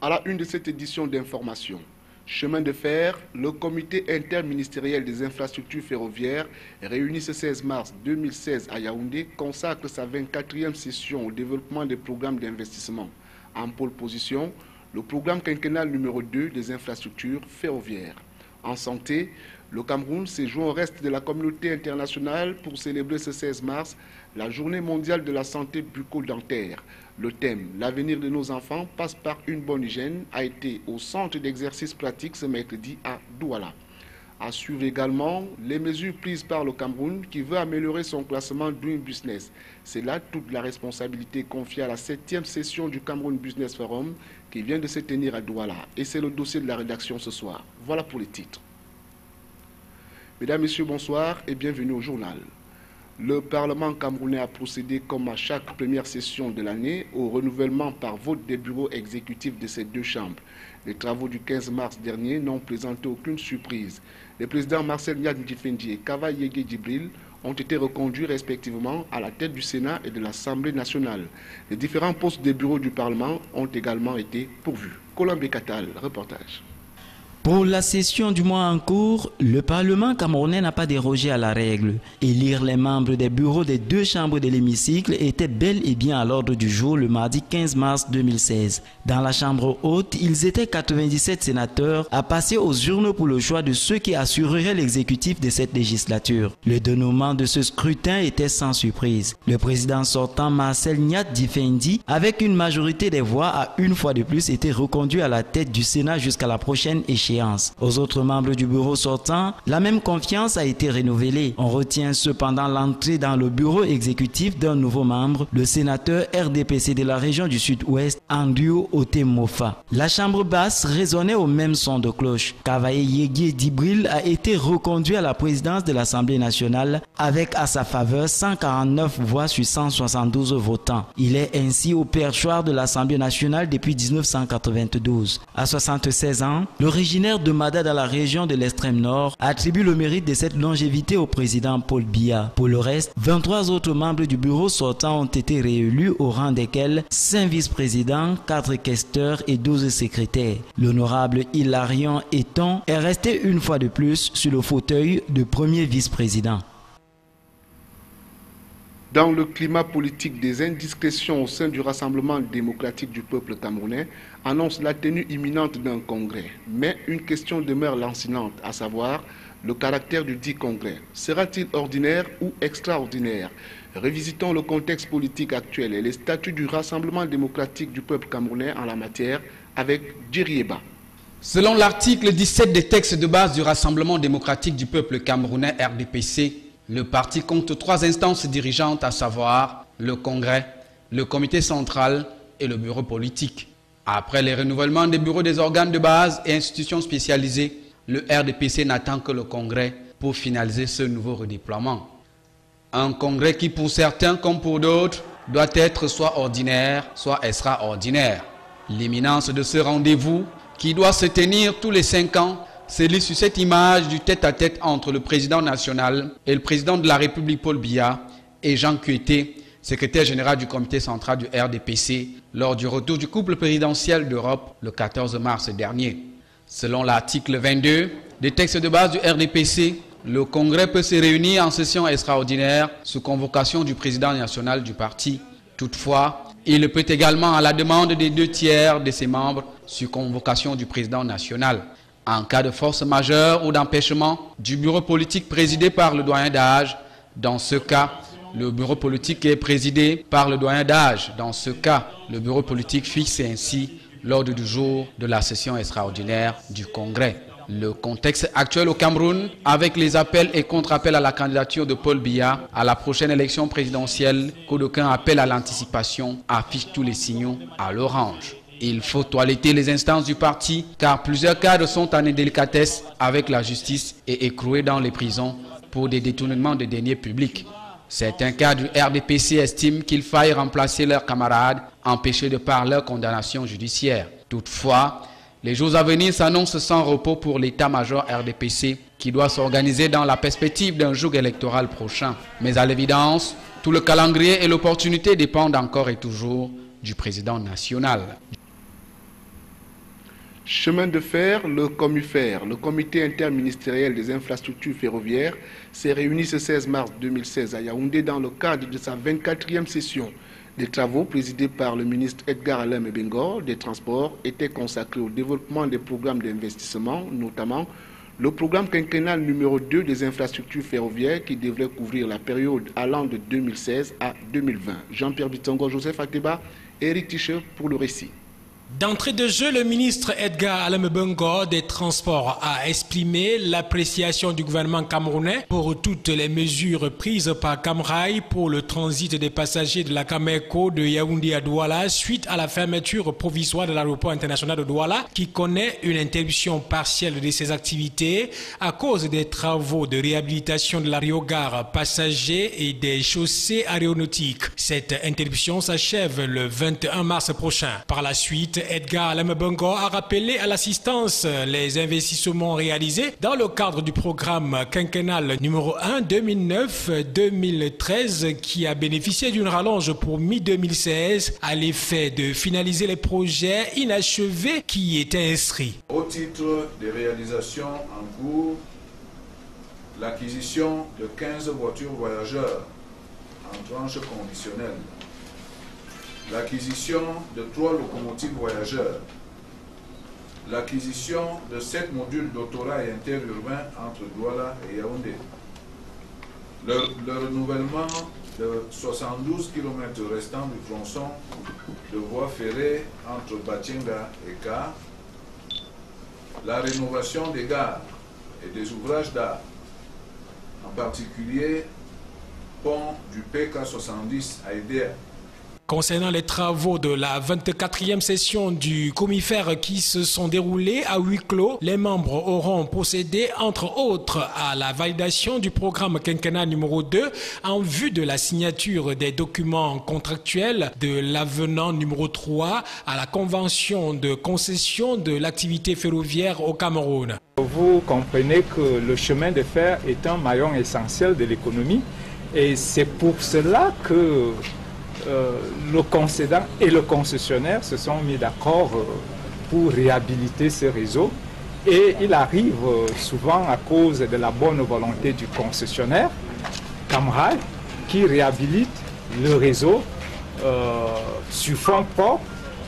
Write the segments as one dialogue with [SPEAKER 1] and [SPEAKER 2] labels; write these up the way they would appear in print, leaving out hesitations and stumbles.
[SPEAKER 1] À la une de cette édition d'information, chemin de fer, le comité interministériel des infrastructures ferroviaires, réuni ce 16 mars 2016 à Yaoundé, consacre sa 24e session au développement des programmes d'investissement. En pole position, le programme quinquennal numéro 2 des infrastructures ferroviaires. En santé, le Cameroun s'est joint au reste de la communauté internationale pour célébrer ce 16 mars la journée mondiale de la santé bucco-dentaire. Le thème « L'avenir de nos enfants passe par une bonne hygiène » a été au centre d'exercice pratique ce mercredi à Douala. À suivre également les mesures prises par le Cameroun qui veut améliorer son classement Doing Business. C'est là toute la responsabilité confiée à la 7e session du Cameroun Business Forum qui vient de se tenir à Douala. Et c'est le dossier de la rédaction ce soir. Voilà pour les titres. Mesdames, Messieurs, bonsoir et bienvenue au journal. Le Parlement camerounais a procédé, comme à chaque première session de l'année, au renouvellement par vote des bureaux exécutifs de ces deux chambres. Les travaux du 15 mars dernier n'ont présenté aucune surprise. Les présidents Marcel Nyat Ndjifendi et Kava Yege Djibril ont été reconduits respectivement à la tête du Sénat et de l'Assemblée nationale. Les différents postes des bureaux du Parlement ont également été pourvus. Colombe Katal, reportage.
[SPEAKER 2] Pour la session du mois en cours, le Parlement camerounais n'a pas dérogé à la règle. Élire les membres des bureaux des deux chambres de l'hémicycle était bel et bien à l'ordre du jour le mardi 15 mars 2016. Dans la chambre haute, ils étaient 97 sénateurs à passer aux urnes pour le choix de ceux qui assureraient l'exécutif de cette législature. Le dénouement de ce scrutin était sans surprise. Le président sortant Marcel Nyat Ndjifendi, avec une majorité des voix, a une fois de plus été reconduit à la tête du Sénat jusqu'à la prochaine échéance. Aux autres membres du bureau sortant, la même confiance a été renouvelée. On retient cependant l'entrée dans le bureau exécutif d'un nouveau membre, le sénateur RDPC de la région du Sud-Ouest, Andrew Otemofa. La chambre basse résonnait au même son de cloche. Kavaye Yege Djibril a été reconduit à la présidence de l'Assemblée nationale avec à sa faveur 149 voix sur 172 votants. Il est ainsi au perchoir de l'Assemblée nationale depuis 1992. À 76 ans, l'originaire de Mada dans la région de l'extrême nord attribue le mérite de cette longévité au président Paul Biya. Pour le reste, 23 autres membres du bureau sortant ont été réélus au rang desquels 5 vice-présidents, 4 questeurs et 12 secrétaires. L'honorable Hilarion Eton est resté une fois de plus sur le fauteuil de premier vice-président.
[SPEAKER 1] Dans le climat politique, des indiscrétions au sein du Rassemblement démocratique du peuple camerounais annoncent la tenue imminente d'un congrès. Mais une question demeure lancinante, à savoir le caractère du dit congrès. Sera-t-il ordinaire ou extraordinaire? Revisitons le contexte politique actuel et les statuts du Rassemblement démocratique du peuple camerounais en la matière avec Djerieba.
[SPEAKER 3] Selon l'article 17 des textes de base du Rassemblement démocratique du peuple camerounais RDPC, le parti compte 3 instances dirigeantes, à savoir le Congrès, le Comité central et le Bureau politique. Après les renouvellements des bureaux des organes de base et institutions spécialisées, le RDPC n'attend que le Congrès pour finaliser ce nouveau redéploiement. Un Congrès qui, pour certains comme pour d'autres, doit être soit ordinaire, soit extraordinaire. L'imminence de ce rendez-vous, qui doit se tenir tous les 5 ans, se lit sur cette image du tête-à-tête entre le président national et le président de la République Paul Biya et Jean Kueté, secrétaire général du comité central du RDPC, lors du retour du couple présidentiel d'Europe le 14 mars dernier. Selon l'article 22 des textes de base du RDPC, le Congrès peut se réunir en session extraordinaire sous convocation du président national du parti. Toutefois, il peut également, à la demande des 2 tiers de ses membres, sur convocation du président national. En cas de force majeure ou d'empêchement du bureau politique présidé par le doyen d'âge, dans ce cas, le bureau politique est présidé par le doyen d'âge. Dans ce cas, le bureau politique fixe ainsi l'ordre du jour de la session extraordinaire du Congrès. Le contexte actuel au Cameroun, avec les appels et contre-appels à la candidature de Paul Biya à la prochaine élection présidentielle, qu'aucun appel à l'anticipation, affiche tous les signaux à l'orange. Il faut toiletter les instances du parti car plusieurs cadres sont en indélicatesse avec la justice et écroués dans les prisons pour des détournements de deniers publics. Certains cadres du RDPC estiment qu'il faille remplacer leurs camarades empêchés de par leur condamnation judiciaire. Toutefois, Les jours à venir s'annoncent sans repos pour l'état-major RDPC qui doit s'organiser dans la perspective d'un joug électoral prochain. Mais à l'évidence, tout le calendrier et l'opportunité dépendent encore et toujours du président national.
[SPEAKER 1] Chemin de fer, le COMUFER, le comité interministériel des infrastructures ferroviaires, s'est réuni ce 16 mars 2016 à Yaoundé dans le cadre de sa 24e session. Des travaux présidés par le ministre Edgar Alain Mebengor des Transports étaient consacrés au développement des programmes d'investissement, notamment le programme quinquennal numéro 2 des infrastructures ferroviaires qui devrait couvrir la période allant de 2016 à 2020. Jean-Pierre Bitongo, Joseph Ateba et Eric Tiche pour le récit.
[SPEAKER 4] D'entrée de jeu, le ministre Edgar Alain Mebengor des Transports a exprimé l'appréciation du gouvernement camerounais pour toutes les mesures prises par Camrail pour le transit des passagers de la Cameco de Yaoundé à Douala suite à la fermeture provisoire de l'aéroport international de Douala qui connaît une interruption partielle de ses activités à cause des travaux de réhabilitation de l'aérogare passager et des chaussées aéronautiques. Cette interruption s'achève le 21 mars prochain. Par la suite, Edgar Alain Mebengor a rappelé à l'assistance les investissements réalisés dans le cadre du programme quinquennal numéro 1 2009-2013 qui a bénéficié d'une rallonge pour mi-2016 à l'effet de finaliser les projets inachevés qui étaient inscrits.
[SPEAKER 5] Au titre des réalisations en cours, l'acquisition de 15 voitures voyageurs en tranche conditionnelle, l'acquisition de 3 locomotives voyageurs, l'acquisition de 7 modules d'autorail interurbain entre Douala et Yaoundé, le renouvellement de 72 km restants du tronçon de voie ferrée entre Batienga et Ka, la rénovation des gares et des ouvrages d'art, en particulier pont du PK70 à Edea.
[SPEAKER 4] Concernant les travaux de la 24e session du COMIFER qui se sont déroulés à huis clos, les membres auront procédé entre autres à la validation du programme quinquennal numéro 2 en vue de la signature des documents contractuels de l'avenant numéro 3 à la convention de concession de l'activité ferroviaire au Cameroun.
[SPEAKER 6] Vous comprenez que le chemin de fer est un maillon essentiel de l'économie et c'est pour cela que le concédant et le concessionnaire se sont mis d'accord pour réhabiliter ce réseau et il arrive souvent à cause de la bonne volonté du concessionnaire, Camrail, qui réhabilite le réseau sur fonds propres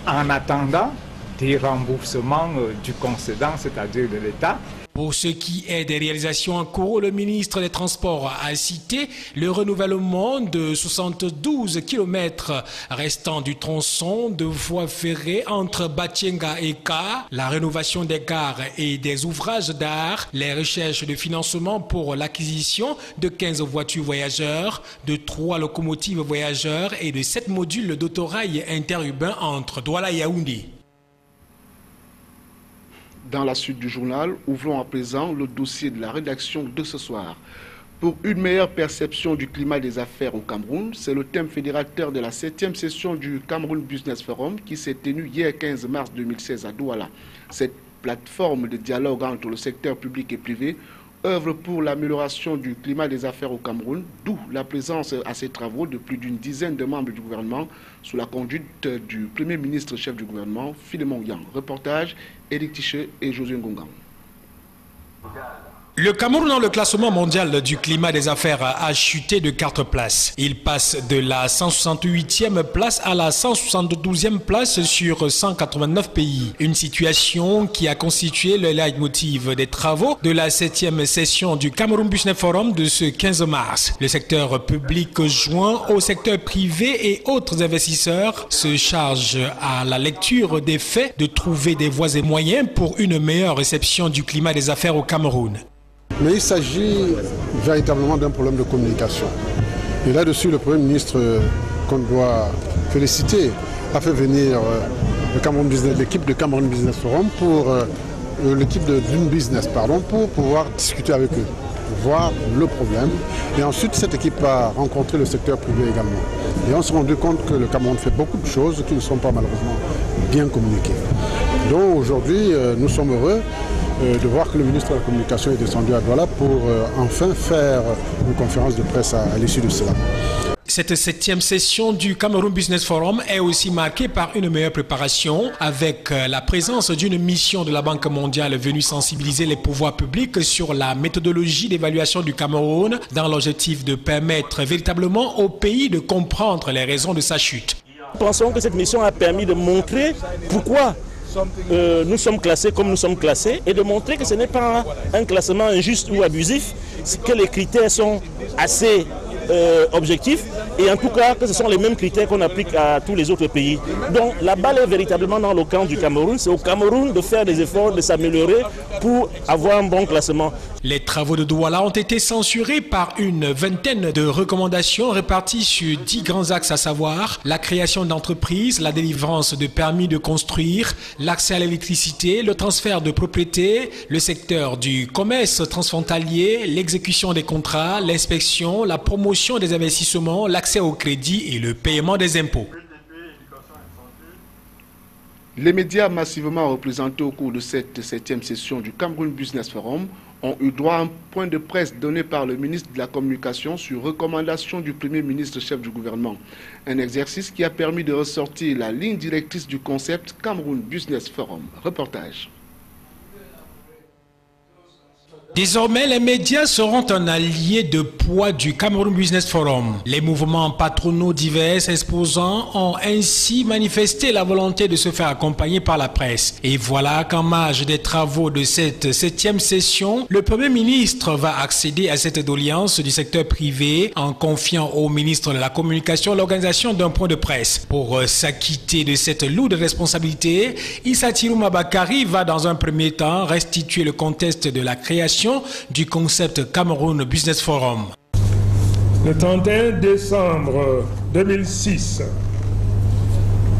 [SPEAKER 6] en attendant des remboursements du concédant, c'est-à-dire de l'État.
[SPEAKER 4] Pour ce qui est des réalisations en cours, le ministre des Transports a cité le renouvellement de 72 km restants du tronçon de voie ferrée entre Batienga et Ka, la rénovation des gares et des ouvrages d'art, les recherches de financement pour l'acquisition de 15 voitures voyageurs, de 3 locomotives voyageurs et de 7 modules d'autorail interurbain entre Douala et Yaoundé.
[SPEAKER 1] Dans la suite du journal, ouvrons à présent le dossier de la rédaction de ce soir. Pour une meilleure perception du climat des affaires au Cameroun, c'est le thème fédérateur de la 7e session du Cameroun Business Forum qui s'est tenue hier 15 mars 2016 à Douala. Cette plateforme de dialogue entre le secteur public et privé œuvre pour l'amélioration du climat des affaires au Cameroun, d'où la présence à ces travaux de plus d'une dizaine de membres du gouvernement sous la conduite du Premier ministre chef du gouvernement, Philemon Yang. Reportage, Eric Tiche et Josué Ngongan.
[SPEAKER 4] Le Cameroun dans le classement mondial du climat des affaires a chuté de 4 places. Il passe de la 168e place à la 172e place sur 189 pays. Une situation qui a constitué le leitmotiv des travaux de la 7e session du Cameroun Business Forum de ce 15 mars. Le secteur public joint au secteur privé et autres investisseurs se charge à la lecture des faits de trouver des voies et moyens pour une meilleure réception du climat des affaires au Cameroun.
[SPEAKER 7] Mais il s'agit véritablement d'un problème de communication. Et là-dessus, le Premier ministre, qu'on doit féliciter, a fait venir l'équipe de Cameroun Business Forum pour l'équipe d'une business, pour pouvoir discuter avec eux, voir le problème. Et ensuite, cette équipe a rencontré le secteur privé également. Et on s'est rendu compte que le Cameroun fait beaucoup de choses qui ne sont pas malheureusement bien communiquées. Donc aujourd'hui, nous sommes heureux de voir que le ministre de la Communication est descendu à Douala pour enfin faire une conférence de presse à l'issue de cela.
[SPEAKER 4] Cette 7e session du Cameroun Business Forum est aussi marquée par une meilleure préparation avec la présence d'une mission de la Banque mondiale venue sensibiliser les pouvoirs publics sur la méthodologie d'évaluation du Cameroun dans l'objectif de permettre véritablement au pays de comprendre les raisons de sa chute.
[SPEAKER 8] Nous pensons que cette mission a permis de montrer pourquoi nous sommes classés comme nous sommes classés et de montrer que ce n'est pas un classement injuste ou abusif, que les critères sont assez objectifs et en tout cas que ce sont les mêmes critères qu'on applique à tous les autres pays. Donc la balle est véritablement dans le camp du Cameroun. C'est au Cameroun de faire des efforts, de s'améliorer pour avoir un bon classement.
[SPEAKER 4] Les travaux de Douala ont été censurés par une vingtaine de recommandations réparties sur 10 grands axes, à savoir la création d'entreprises, la délivrance de permis de construire, l'accès à l'électricité, le transfert de propriété, le secteur du commerce transfrontalier, l'exécution des contrats, l'inspection, la promotion des investissements, l'accès au crédit et le paiement des impôts.
[SPEAKER 1] Les médias massivement représentés au cours de cette 7e session du Cameroun Business Forum ont eu droit à un point de presse donné par le ministre de la Communication sur recommandation du Premier ministre chef du gouvernement. Un exercice qui a permis de ressortir la ligne directrice du concept Cameroun Business Forum. Reportage.
[SPEAKER 4] Désormais, les médias seront un allié de poids du Cameroun Business Forum. Les mouvements patronaux divers exposants ont ainsi manifesté la volonté de se faire accompagner par la presse. Et voilà qu'en marge des travaux de cette 7e session, le Premier ministre va accéder à cette doléance du secteur privé en confiant au ministre de la Communication l'organisation d'un point de presse. Pour s'acquitter de cette lourde responsabilité, Issa Tirouma Bakari va dans un premier temps restituer le contexte de la création du concept Cameroun Business Forum.
[SPEAKER 9] Le 31 décembre 2006,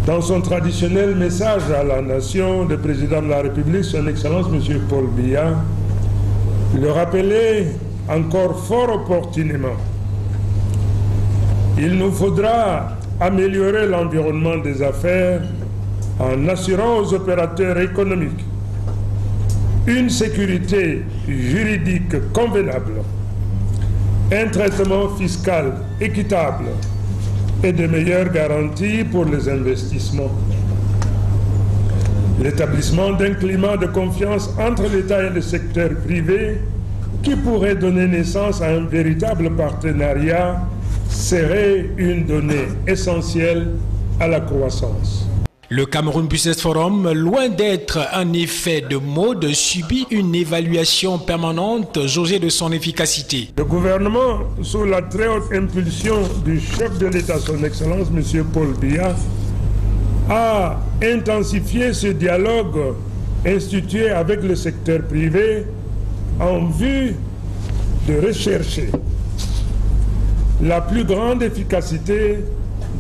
[SPEAKER 9] dans son traditionnel message à la nation, le président de la République, son Excellence M. Paul Biya, le rappelait encore fort opportunément. Il nous faudra améliorer l'environnement des affaires en assurant aux opérateurs économiques une sécurité juridique convenable, un traitement fiscal équitable et de meilleures garanties pour les investissements. L'établissement d'un climat de confiance entre l'État et le secteur privé qui pourrait donner naissance à un véritable partenariat serait une donnée essentielle à la croissance.
[SPEAKER 4] Le Cameroun Business Forum, loin d'être un effet de mode, subit une évaluation permanente jaugée de son efficacité.
[SPEAKER 9] Le gouvernement, sous la très haute impulsion du chef de l'État, son Excellence M. Paul Biya, a intensifié ce dialogue institué avec le secteur privé en vue de rechercher la plus grande efficacité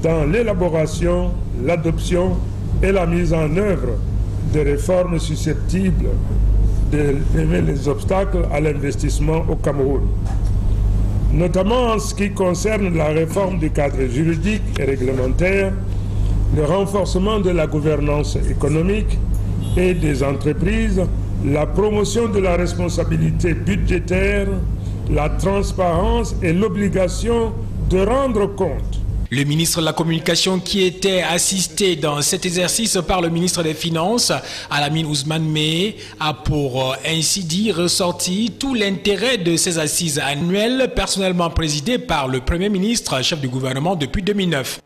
[SPEAKER 9] dans l'élaboration, l'adoption et la mise en œuvre de réformes susceptibles de lever les obstacles à l'investissement au Cameroun, notamment en ce qui concerne la réforme du cadre juridique et réglementaire, le renforcement de la gouvernance économique et des entreprises, la promotion de la responsabilité budgétaire, la transparence et l'obligation de rendre compte.
[SPEAKER 4] Le ministre de la Communication, qui était assisté dans cet exercice par le ministre des Finances, Alamine Ousmane Meh, a pour ainsi dire ressorti tout l'intérêt de ces assises annuelles personnellement présidées par le Premier ministre, chef du gouvernement depuis 2009.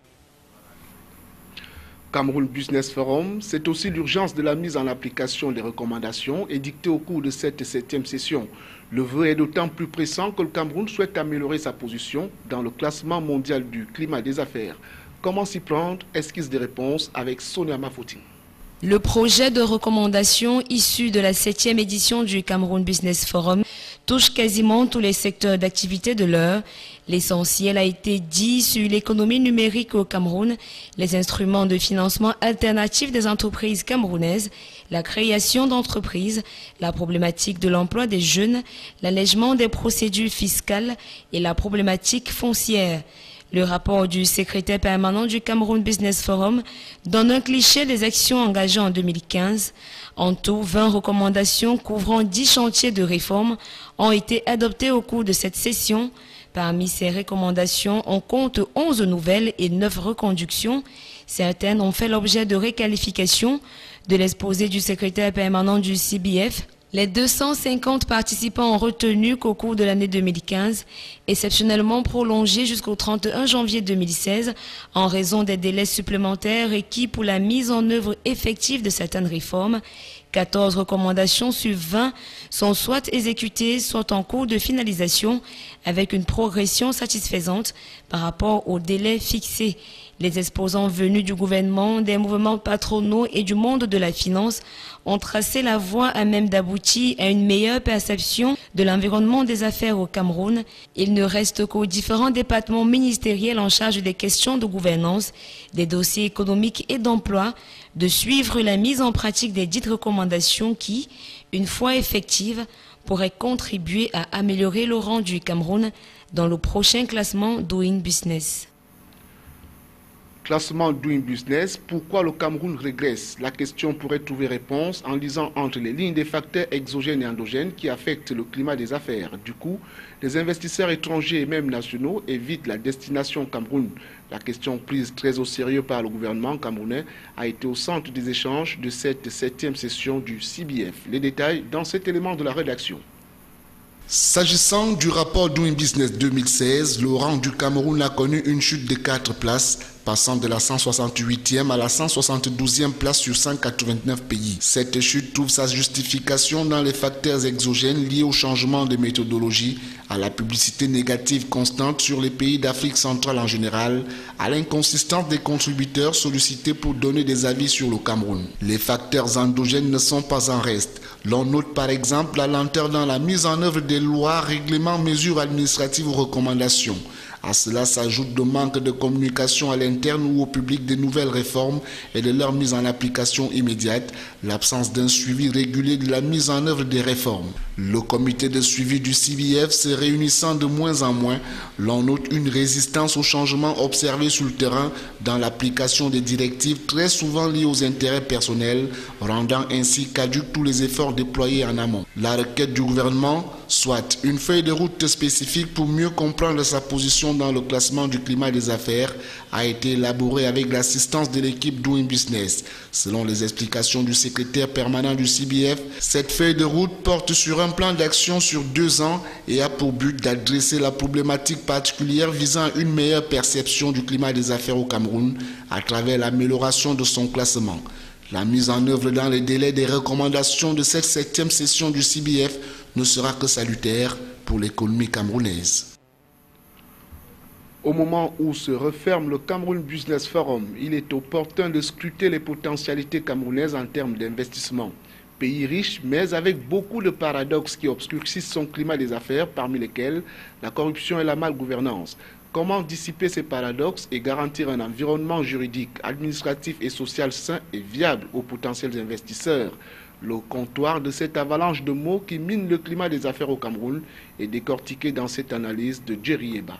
[SPEAKER 1] Cameroun Business Forum, c'est aussi l'urgence de la mise en application des recommandations édictées au cours de cette 7e session. Le vœu est d'autant plus pressant que le Cameroun souhaite améliorer sa position dans le classement mondial du climat des affaires. Comment s'y prendre? Esquisse des réponses avec Sonia Mafouti.
[SPEAKER 10] Le projet de recommandation issu de la 7e édition du Cameroun Business Forum touche quasiment tous les secteurs d'activité de l'heure. L'essentiel a été dit sur l'économie numérique au Cameroun, les instruments de financement alternatifs des entreprises camerounaises, la création d'entreprises, la problématique de l'emploi des jeunes, l'allègement des procédures fiscales et la problématique foncière. Le rapport du secrétaire permanent du Cameroun Business Forum donne un cliché des actions engagées en 2015. En tout, 20 recommandations couvrant 10 chantiers de réforme ont été adoptées au cours de cette session. Parmi ces recommandations, on compte 11 nouvelles et 9 reconductions. Certaines ont fait l'objet de réqualification. De l'exposé du secrétaire permanent du CBF, les 250 participants ont retenu qu'au cours de l'année 2015, exceptionnellement prolongée jusqu'au 31 janvier 2016, en raison des délais supplémentaires requis pour la mise en œuvre effective de certaines réformes, 14 recommandations sur 20 sont soit exécutées, soit en cours de finalisation, avec une progression satisfaisante par rapport aux délais fixés. Les exposants venus du gouvernement, des mouvements patronaux et du monde de la finance ont tracé la voie à même d'aboutir à une meilleure perception de l'environnement des affaires au Cameroun. Il ne reste qu'aux différents départements ministériels en charge des questions de gouvernance, des dossiers économiques et d'emploi, de suivre la mise en pratique des dites recommandations qui, une fois effectives, pourraient contribuer à améliorer le rang du Cameroun dans le prochain classement Doing Business.
[SPEAKER 1] Classement Doing Business, pourquoi le Cameroun régresse? La question pourrait trouver réponse en lisant entre les lignes des facteurs exogènes et endogènes qui affectent le climat des affaires. Du coup, les investisseurs étrangers et même nationaux évitent la destination Cameroun. La question prise très au sérieux par le gouvernement camerounais a été au centre des échanges de cette 7e session du CBF. Les détails dans cet élément de la rédaction.
[SPEAKER 11] S'agissant du rapport Doing Business 2016, le rang du Cameroun a connu une chute de 4 places, passant de la 168e à la 172e place sur 189 pays. Cette chute trouve sa justification dans les facteurs exogènes liés au changement de méthodologie, à la publicité négative constante sur les pays d'Afrique centrale en général, à l'inconsistance des contributeurs sollicités pour donner des avis sur le Cameroun. Les facteurs endogènes ne sont pas en reste. L'on note par exemple la lenteur dans la mise en œuvre des lois, règlements, mesures administratives ou recommandations. À cela s'ajoute le manque de communication à l'interne ou au public des nouvelles réformes et de leur mise en application immédiate, l'absence d'un suivi régulier de la mise en œuvre des réformes. Le comité de suivi du CBF se réunissant de moins en moins, l'on note une résistance aux changements observés sur le terrain dans l'application des directives très souvent liées aux intérêts personnels, rendant ainsi caducs tous les efforts déployés en amont. La requête du gouvernement, soit une feuille de route spécifique pour mieux comprendre sa position dans le classement du climat des affaires, a été élaborée avec l'assistance de l'équipe Doing Business. Selon les explications du secrétaire permanent du CBF, cette feuille de route porte sur un plan d'action sur 2 ans et a pour but d'adresser la problématique particulière visant à une meilleure perception du climat des affaires au Cameroun à travers l'amélioration de son classement. La mise en œuvre dans les délais des recommandations de cette 7e session du CBF ne sera que salutaire pour l'économie camerounaise.
[SPEAKER 1] Au moment où se referme le Cameroun Business Forum, il est opportun de scruter les potentialités camerounaises en termes d'investissement. Pays riche, mais avec beaucoup de paradoxes qui obscurcissent son climat des affaires, parmi lesquels la corruption et la malgouvernance. Comment dissiper ces paradoxes et garantir un environnement juridique, administratif et social sain et viable aux potentiels investisseurs? Le comptoir de cette avalanche de mots qui mine le climat des affaires au Cameroun est décortiqué dans cette analyse de Jerry Eba.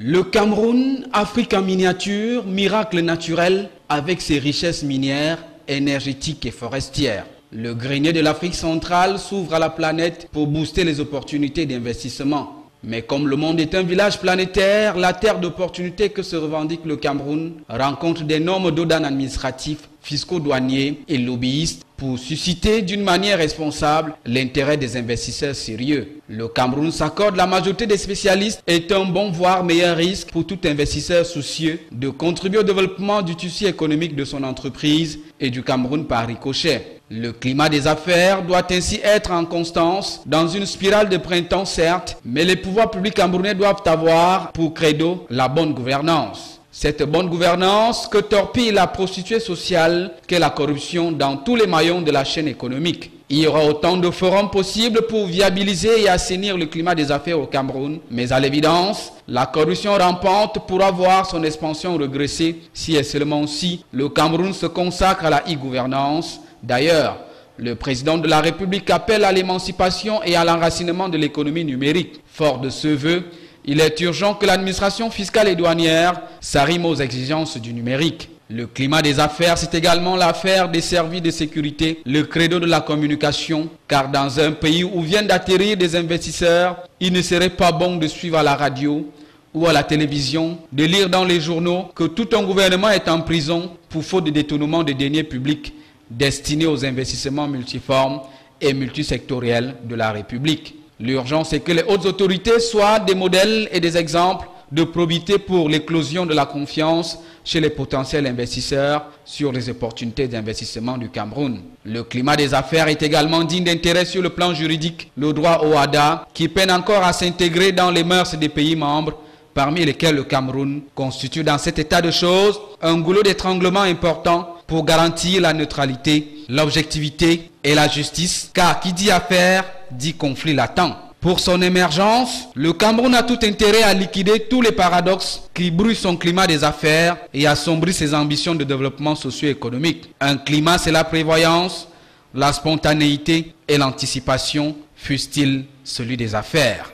[SPEAKER 3] Le Cameroun, Afrique en miniature, miracle naturel avec ses richesses minières, énergétiques et forestières. Le grenier de l'Afrique centrale s'ouvre à la planète pour booster les opportunités d'investissement. Mais comme le monde est un village planétaire, la terre d'opportunités que se revendique le Cameroun rencontre d'énormes dodanes administratifs, fiscaux, douaniers et lobbyistes pour susciter d'une manière responsable l'intérêt des investisseurs sérieux. Le Cameroun s'accorde la majorité des spécialistes est un bon voire meilleur risque pour tout investisseur soucieux de contribuer au développement du tissu économique de son entreprise et du Cameroun par ricochet. Le climat des affaires doit ainsi être en constance, dans une spirale de printemps certes, mais les pouvoirs publics camerounais doivent avoir pour credo la bonne gouvernance. Cette bonne gouvernance que torpille la prostituée sociale qu'est la corruption dans tous les maillons de la chaîne économique. Il y aura autant de forums possibles pour viabiliser et assainir le climat des affaires au Cameroun, mais à l'évidence, la corruption rampante pourra voir son expansion regresser si et seulement si le Cameroun se consacre à la e-gouvernance. D'ailleurs, le président de la République appelle à l'émancipation et à l'enracinement de l'économie numérique. Fort de ce vœu, il est urgent que l'administration fiscale et douanière s'arrime aux exigences du numérique. Le climat des affaires, c'est également l'affaire des services de sécurité, le credo de la communication, car dans un pays où viennent d'atterrir des investisseurs, il ne serait pas bon de suivre à la radio ou à la télévision, de lire dans les journaux que tout un gouvernement est en prison pour faute de détournement de deniers publics destinés aux investissements multiformes et multisectoriels de la République. L'urgence est que les hautes autorités soient des modèles et des exemples de probité pour l'éclosion de la confiance chez les potentiels investisseurs sur les opportunités d'investissement du Cameroun. Le climat des affaires est également digne d'intérêt sur le plan juridique. Le droit au HADA, qui peine encore à s'intégrer dans les mœurs des pays membres, parmi lesquels le Cameroun constitue dans cet état de choses un goulot d'étranglement important pour garantir la neutralité, l'objectivité et la justice, car qui dit affaire dit conflit latent. Pour son émergence, le Cameroun a tout intérêt à liquider tous les paradoxes qui brouillent son climat des affaires et assombrit ses ambitions de développement socio-économique. Un climat, c'est la prévoyance, la spontanéité et l'anticipation, fût-il celui des affaires.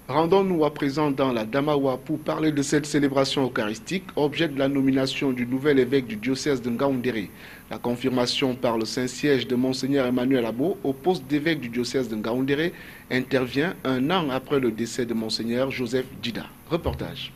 [SPEAKER 1] Rendons-nous à présent dans la Damawa pour parler de cette célébration eucharistique, objet de la nomination du nouvel évêque du diocèse de Ngaoundéré. La confirmation par le Saint-Siège de Monseigneur Emmanuel Abo au poste d'évêque du diocèse de Ngaoundéré intervient un an après le décès de Monseigneur Joseph Djida. Reportage.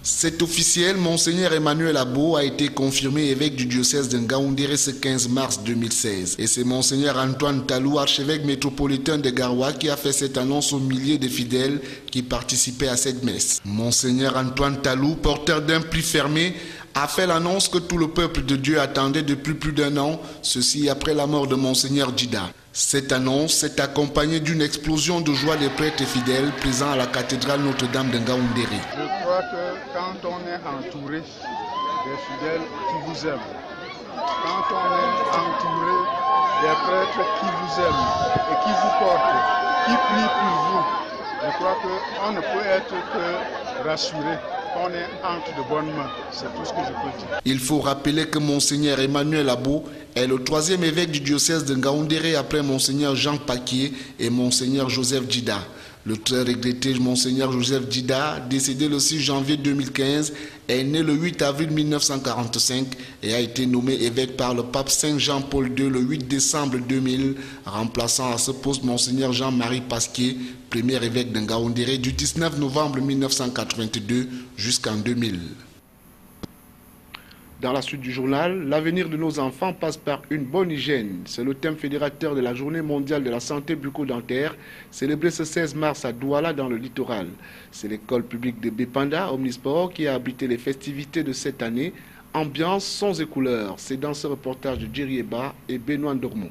[SPEAKER 11] C'est officiel, Monseigneur Emmanuel Abo a été confirmé évêque du diocèse de Ngaoundéré ce 15 mars 2016. Et c'est Monseigneur Antoine Talou, archevêque métropolitain de Garoua, qui a fait cette annonce aux milliers de fidèles qui participaient à cette messe. Monseigneur Antoine Talou, porteur d'un pli fermé, a fait l'annonce que tout le peuple de Dieu attendait depuis plus d'un an, ceci après la mort de Monseigneur Djida. Cette annonce s'est accompagnée d'une explosion de joie des prêtres fidèles présents à la cathédrale Notre-Dame de Ngaoundéré.
[SPEAKER 12] Je crois que quand on est entouré des fidèles qui vous aiment, quand on est entouré des prêtres qui vous aiment et qui vous portent, qui prient pour vous, je crois qu'on ne peut être que rassuré. On est entre de bonnes mains, c'est tout ce que je peux dire.
[SPEAKER 11] Il faut rappeler que Monseigneur Emmanuel Abo est le troisième évêque du diocèse de Ngaoundéré après Monseigneur Jean Paquier et Monseigneur Joseph Djida. Le très regretté Monseigneur Joseph Djida, décédé le 6 janvier 2015, est né le 8 avril 1945 et a été nommé évêque par le pape Saint Jean-Paul II le 8 décembre 2000, remplaçant à ce poste Monseigneur Jean-Marie Pasquier, premier évêque de Ngaoundéré du 19 novembre 1982 jusqu'en 2000.
[SPEAKER 1] Dans la suite du journal, l'avenir de nos enfants passe par une bonne hygiène. C'est le thème fédérateur de la Journée mondiale de la santé bucco-dentaire, célébrée ce 16 mars à Douala dans le littoral. C'est l'école publique de Bépanda, Omnisport, qui a abrité les festivités de cette année. Ambiance, sons et couleurs. C'est dans ce reportage de Djirieba et Benoît Dormont.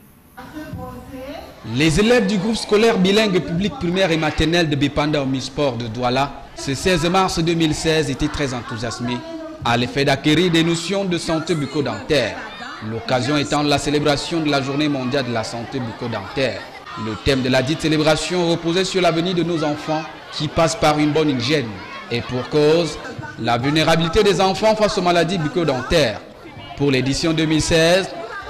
[SPEAKER 3] Les élèves du groupe scolaire bilingue public primaire et maternelle de Bépanda Omnisport de Douala, ce 16 mars 2016, étaient très enthousiasmés à l'effet d'acquérir des notions de santé bucco-dentaire. L'occasion étant la célébration de la Journée mondiale de la santé bucco-dentaire. Le thème de la dite célébration reposait sur l'avenir de nos enfants qui passe par une bonne hygiène. Et pour cause, la vulnérabilité des enfants face aux maladies bucco-dentaires. Pour l'édition 2016,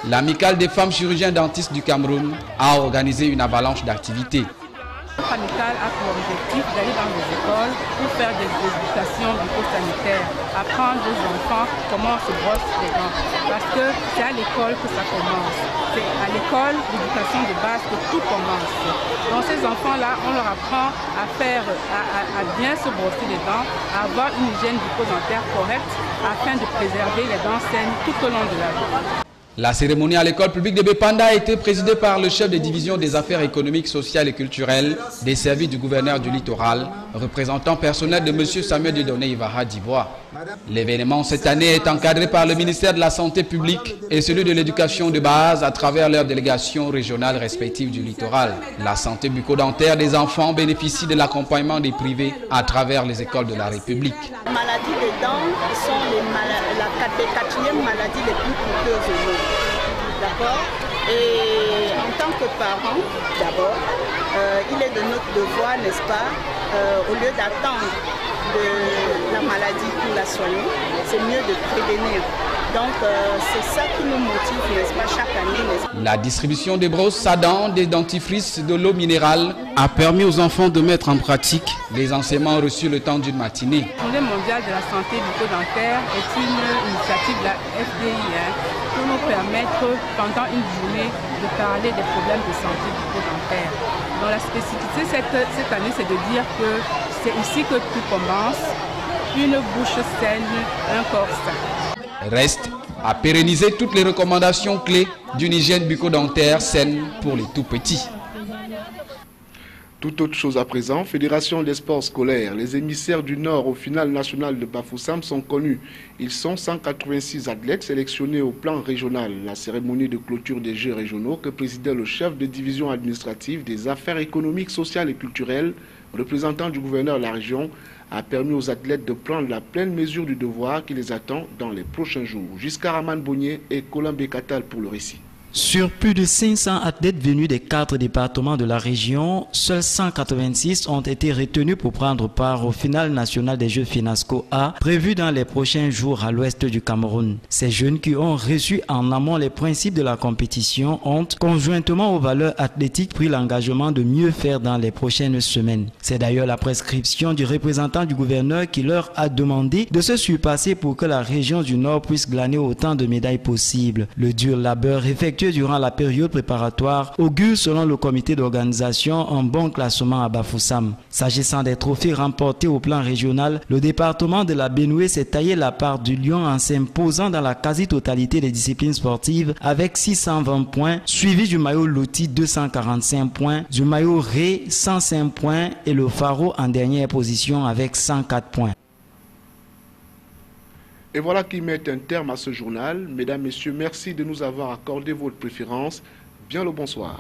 [SPEAKER 3] l'Amicale des femmes chirurgiens dentistes du Cameroun a organisé une avalanche d'activités.
[SPEAKER 13] L'amicale a pour objectif d'aller dans les écoles pour faire des éducations bucco-sanitaires, apprendre aux enfants comment on se brosse les dents. Parce que c'est à l'école que ça commence. C'est à l'école, l'éducation de base, que tout commence. Donc ces enfants-là, on leur apprend à bien se brosser les dents, à avoir une hygiène bucco-dentaire correcte afin de préserver les dents saines tout au long de la vie.
[SPEAKER 3] La cérémonie à l'école publique de Bépanda a été présidée par le chef de division des affaires économiques, sociales et culturelles des services du gouverneur du littoral, représentant personnel de M. Samuel Dieudonné Ivara d'Ivoire. L'événement cette année est encadré par le ministère de la Santé publique et celui de l'éducation de base à travers leurs délégations régionales respectives du littoral. La santé bucco-dentaire des enfants bénéficie de l'accompagnement des privés à travers les écoles de la République.
[SPEAKER 14] Les maladies des dents sont les quatrième maladie les plus coûteuses au monde. D'accord? Et en tant que parent, d'abord, il est de notre devoir, n'est-ce pas, au lieu d'attendre la maladie pour la soigner, c'est mieux de prévenir. Donc c'est ça qui nous motive, n'est-ce pas, chaque année.
[SPEAKER 3] La distribution des brosses à dents, des dentifrices, de l'eau minérale a permis aux enfants de mettre en pratique les enseignements reçus le temps d'une matinée.
[SPEAKER 13] La Journée mondiale de la santé bucco-dentaire est une initiative de la FDI pour nous permettre pendant une journée de parler des problèmes de santé bucco-dentaire. Donc la spécificité cette année, c'est de dire que c'est ici que tout commence, une bouche saine, un corps sain.
[SPEAKER 3] Reste à pérenniser toutes les recommandations clés d'une hygiène bucco-dentaire saine pour les tout-petits.
[SPEAKER 1] Tout autre chose à présent, Fédération des sports scolaires. Les émissaires du Nord au final national de Bafoussam sont connus. Ils sont 186 athlètes sélectionnés au plan régional. La cérémonie de clôture des Jeux régionaux que présidait le chef de division administrative des affaires économiques, sociales et culturelles, représentant du gouverneur de la région, a permis aux athlètes de prendre la pleine mesure du devoir qui les attend dans les prochains jours. Jusqu'à Raman Bonnier et Colin Bekatal pour le récit.
[SPEAKER 2] Sur plus de 500 athlètes venus des 4 départements de la région, seuls 186 ont été retenus pour prendre part au final national des Jeux Finasco A, prévu dans les prochains jours à l'ouest du Cameroun. Ces jeunes qui ont reçu en amont les principes de la compétition ont, conjointement aux valeurs athlétiques, pris l'engagement de mieux faire dans les prochaines semaines. C'est d'ailleurs la prescription du représentant du gouverneur qui leur a demandé de se surpasser pour que la région du Nord puisse glaner autant de médailles possibles. Le dur labeur effectué durant la période préparatoire augure selon le comité d'organisation un bon classement à Bafoussam. S'agissant des trophées remportés au plan régional, le département de la Benoué s'est taillé la part du lion en s'imposant dans la quasi-totalité des disciplines sportives avec 620 points, suivi du maillot Loti 245 points, du maillot Ré 105 points et le Faro en dernière position avec 104 points.
[SPEAKER 1] Et voilà qui met un terme à ce journal. Mesdames, Messieurs, merci de nous avoir accordé votre préférence. Bien le bonsoir.